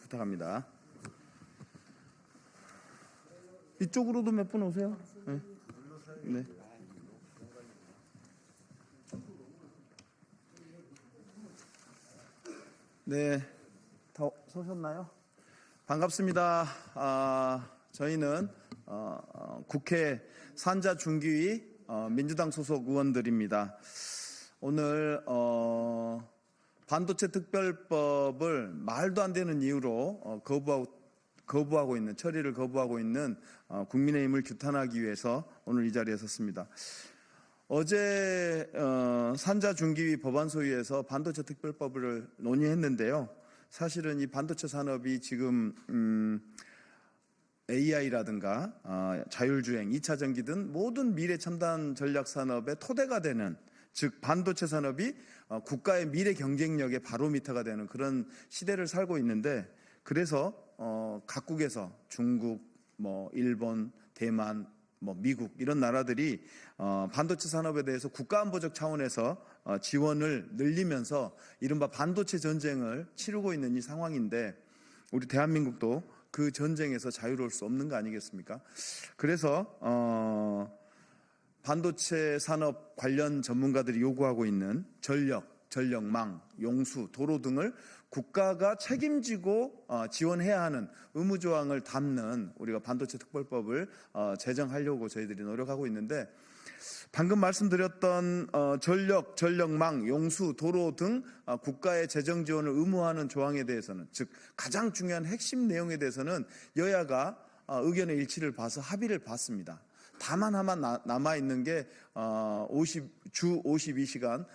부탁합니다. 이쪽으로도 몇 분 오세요. 네. 네. 네, 다 서셨나요? 반갑습니다. 저희는 국회 산자중기위 민주당 소속 의원들입니다. 오늘 반도체 특별법을 말도 안 되는 이유로 거부하고 있는, 처리를 거부하고 있는 국민의힘을 규탄하기 위해서 오늘 이 자리에 섰습니다. 어제 산자중기위 법안소위에서 반도체 특별법을 논의했는데요. 사실은 이 반도체 산업이 지금 AI라든가 자율주행, 2차 전기 등 모든 미래 첨단 전략 산업의 토대가 되는, 즉 반도체 산업이 국가의 미래 경쟁력의 바로미터가 되는 그런 시대를 살고 있는데, 그래서 각국에서 중국, 일본, 대만, 미국 이런 나라들이 반도체 산업에 대해서 국가안보적 차원에서 지원을 늘리면서 이른바 반도체 전쟁을 치르고 있는 이 상황인데, 우리 대한민국도 그 전쟁에서 자유로울 수 없는 거 아니겠습니까? 그래서 반도체 산업 관련 전문가들이 요구하고 있는 전력망, 용수, 도로 등을 국가가 책임지고 지원해야 하는 의무조항을 담는 우리가 반도체 특별법을 제정하려고 저희들이 노력하고 있는데, 방금 말씀드렸던 전력망, 용수, 도로 등 국가의 재정 지원을 의무화하는 조항에 대해서는, 즉 가장 중요한 핵심 내용에 대해서는 여야가 의견의 일치를 봐서 합의를 봤습니다. 다만 하나 남아있는 게 주 52시간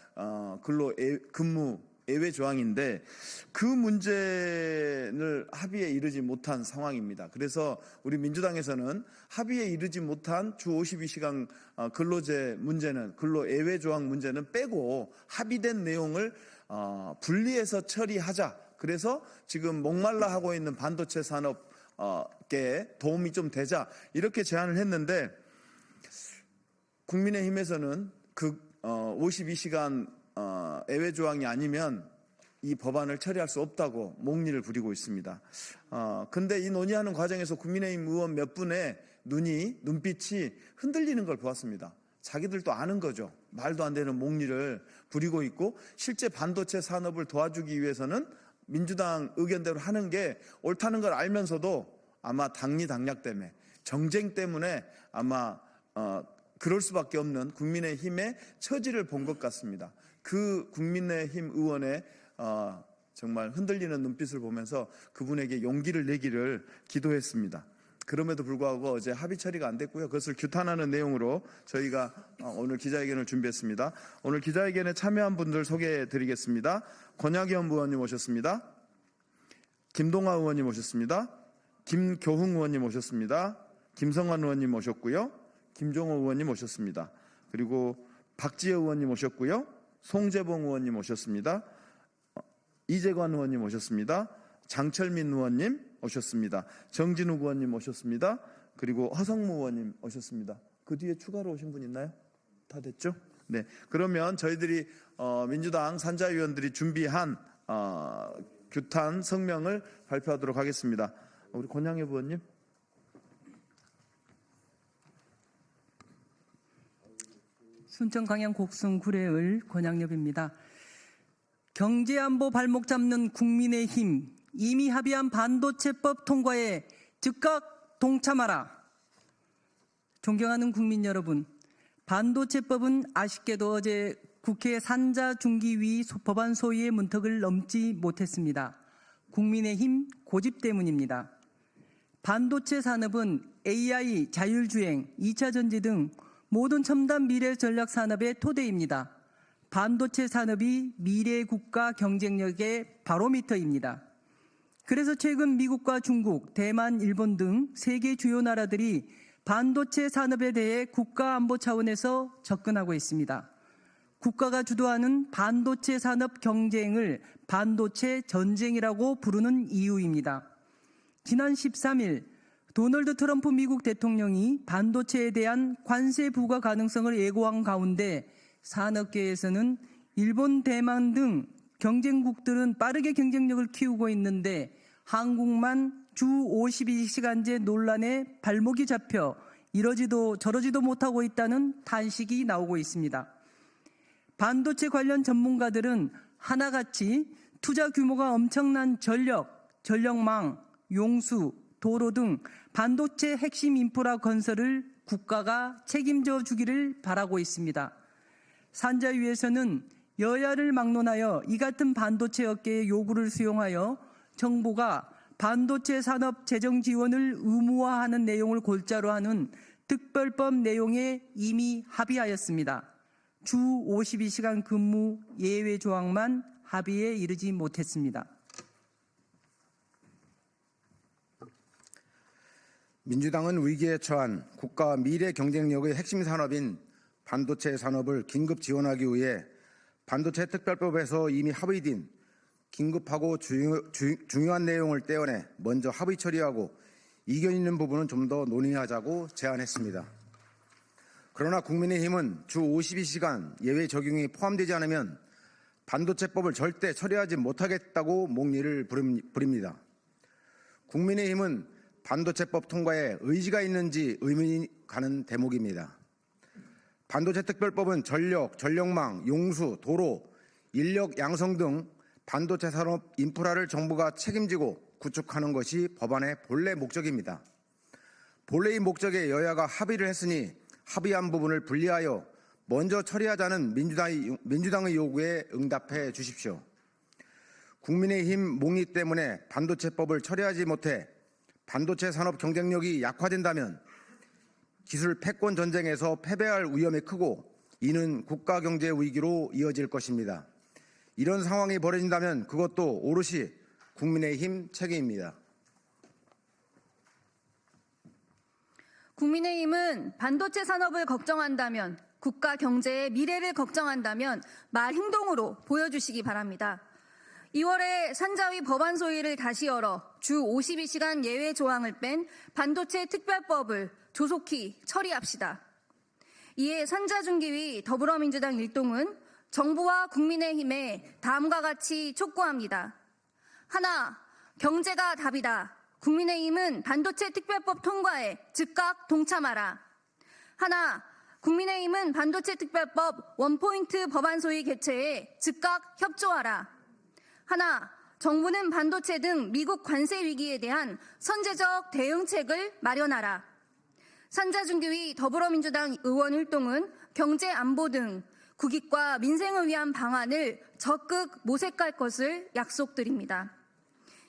근로 근무 예외 조항인데, 그 문제를 합의에 이르지 못한 상황입니다. 그래서 우리 민주당에서는 합의에 이르지 못한 주 52시간 근로제 문제는, 근로 예외 조항 문제는 빼고 합의된 내용을 분리해서 처리하자. 그래서 지금 목말라 하고 있는 반도체 산업에 도움이 좀 되자, 이렇게 제안을 했는데, 국민의힘에서는 그 52시간 예외 조항이 아니면 이 법안을 처리할 수 없다고 목리를 부리고 있습니다. 근데 이 논의하는 과정에서 국민의힘 의원 몇 분의 눈빛이 흔들리는 걸 보았습니다. 자기들도 아는 거죠. 말도 안 되는 목리를 부리고 있고, 실제 반도체 산업을 도와주기 위해서는 민주당 의견대로 하는 게 옳다는 걸 알면서도 아마 당리당략 때문에, 정쟁 때문에 아마 그럴 수밖에 없는 국민의힘의 처지를 본 것 같습니다. 그 국민의힘 의원의 정말 흔들리는 눈빛을 보면서 그분에게 용기를 내기를 기도했습니다. 그럼에도 불구하고 어제 합의 처리가 안 됐고요. 그것을 규탄하는 내용으로 저희가 오늘 기자회견을 준비했습니다. 오늘 기자회견에 참여한 분들 소개해 드리겠습니다. 권як연 의원님 오셨습니다. 김동아 의원님 오셨습니다. 김교흥 의원님 오셨습니다. 김성환 의원님 오셨고요. 김종호 의원님 오셨습니다. 그리고 박지혜 의원님 오셨고요. 송재봉 의원님 오셨습니다. 이재관 의원님 오셨습니다. 장철민 의원님 오셨습니다. 정진욱 의원님 오셨습니다. 그리고 허성무 의원님 오셨습니다. 그 뒤에 추가로 오신 분 있나요? 다 됐죠? 네. 그러면 저희들이 민주당 산자위원들이 준비한 규탄 성명을 발표하도록 하겠습니다. 우리 권양엽 의원님. 순천 강양 곡성 구례을 권양엽입니다. 경제안보 발목 잡는 국민의힘, 이미 합의한 반도체법 통과에 즉각 동참하라. 존경하는 국민 여러분, 반도체법은 아쉽게도 어제 국회 산자중기위 법안 소위의 문턱을 넘지 못했습니다. 국민의힘 고집 때문입니다. 반도체 산업은 AI, 자율주행, 2차 전지 등 모든 첨단 미래 전략 산업의 토대입니다. 반도체 산업이 미래 국가 경쟁력의 바로미터입니다. 그래서 최근 미국과 중국, 대만, 일본 등 세계 주요 나라들이 반도체 산업에 대해 국가 안보 차원에서 접근하고 있습니다. 국가가 주도하는 반도체 산업 경쟁을 반도체 전쟁이라고 부르는 이유입니다. 지난 13일 도널드 트럼프 미국 대통령이 반도체에 대한 관세 부과 가능성을 예고한 가운데 산업계에서는 일본, 대만 등 경쟁국들은 빠르게 경쟁력을 키우고 있는데 한국만 주 52시간제 논란에 발목이 잡혀 이러지도 저러지도 못하고 있다는 탄식이 나오고 있습니다. 반도체 관련 전문가들은 하나같이 투자 규모가 엄청난 전력망, 용수, 도로 등 반도체 핵심 인프라 건설을 국가가 책임져 주기를 바라고 있습니다. 산자위에서는 여야를 막론하여 이 같은 반도체 업계의 요구를 수용하여 정부가 반도체 산업 재정 지원을 의무화하는 내용을 골자로 하는 특별법 내용에 이미 합의하였습니다. 주 52시간 근무 예외 조항만 합의에 이르지 못했습니다. 민주당은 위기에 처한 국가 미래 경쟁력의 핵심 산업인 반도체 산업을 긴급 지원하기 위해 반도체 특별법에서 이미 합의된 긴급하고 중요한 내용을 떼어내 먼저 합의 처리하고 이견 있는 부분은 좀 더 논의하자고 제안했습니다. 그러나 국민의힘은 주 52시간 예외 적용이 포함되지 않으면 반도체법을 절대 처리하지 못하겠다고 목리를 부립니다. 국민의힘은 반도체법 통과에 의지가 있는지 의문이 가는 대목입니다. 반도체 특별법은 전력, 전력망, 용수, 도로, 인력 양성 등 반도체 산업 인프라를 정부가 책임지고 구축하는 것이 법안의 본래 목적입니다. 본래의 목적에 여야가 합의를 했으니 합의한 부분을 분리하여 먼저 처리하자는 민주당의 요구에 응답해 주십시오. 국민의힘 목리 때문에 반도체법을 처리하지 못해 반도체 산업 경쟁력이 약화된다면 기술 패권 전쟁에서 패배할 위험이 크고 이는 국가 경제 위기로 이어질 것입니다. 이런 상황이 벌어진다면 그것도 오롯이 국민의힘 책임입니다. 국민의힘은 반도체 산업을 걱정한다면, 국가 경제의 미래를 걱정한다면 말 행동으로 보여주시기 바랍니다. 2월에 산자위 법안 소위를 다시 열어 주 52시간 예외 조항을 뺀 반도체 특별법을 조속히 처리합시다. 이에 산자중기위 더불어민주당 일동은 정부와 국민의힘에 다음과 같이 촉구합니다. 하나, 경제가 답이다. 국민의힘은 반도체 특별법 통과에 즉각 동참하라. 하나, 국민의힘은 반도체 특별법 원포인트 법안 소위 개최에 즉각 협조하라. 하나, 정부는 반도체 등 미국 관세 위기에 대한 선제적 대응책을 마련하라. 산자중기위 더불어민주당 의원 일동은 경제 안보 등 국익과 민생을 위한 방안을 적극 모색할 것을 약속드립니다.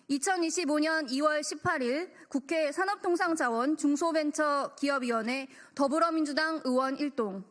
2025년 2월 18일 국회 산업통상자원 중소벤처기업위원회 더불어민주당 의원 일동.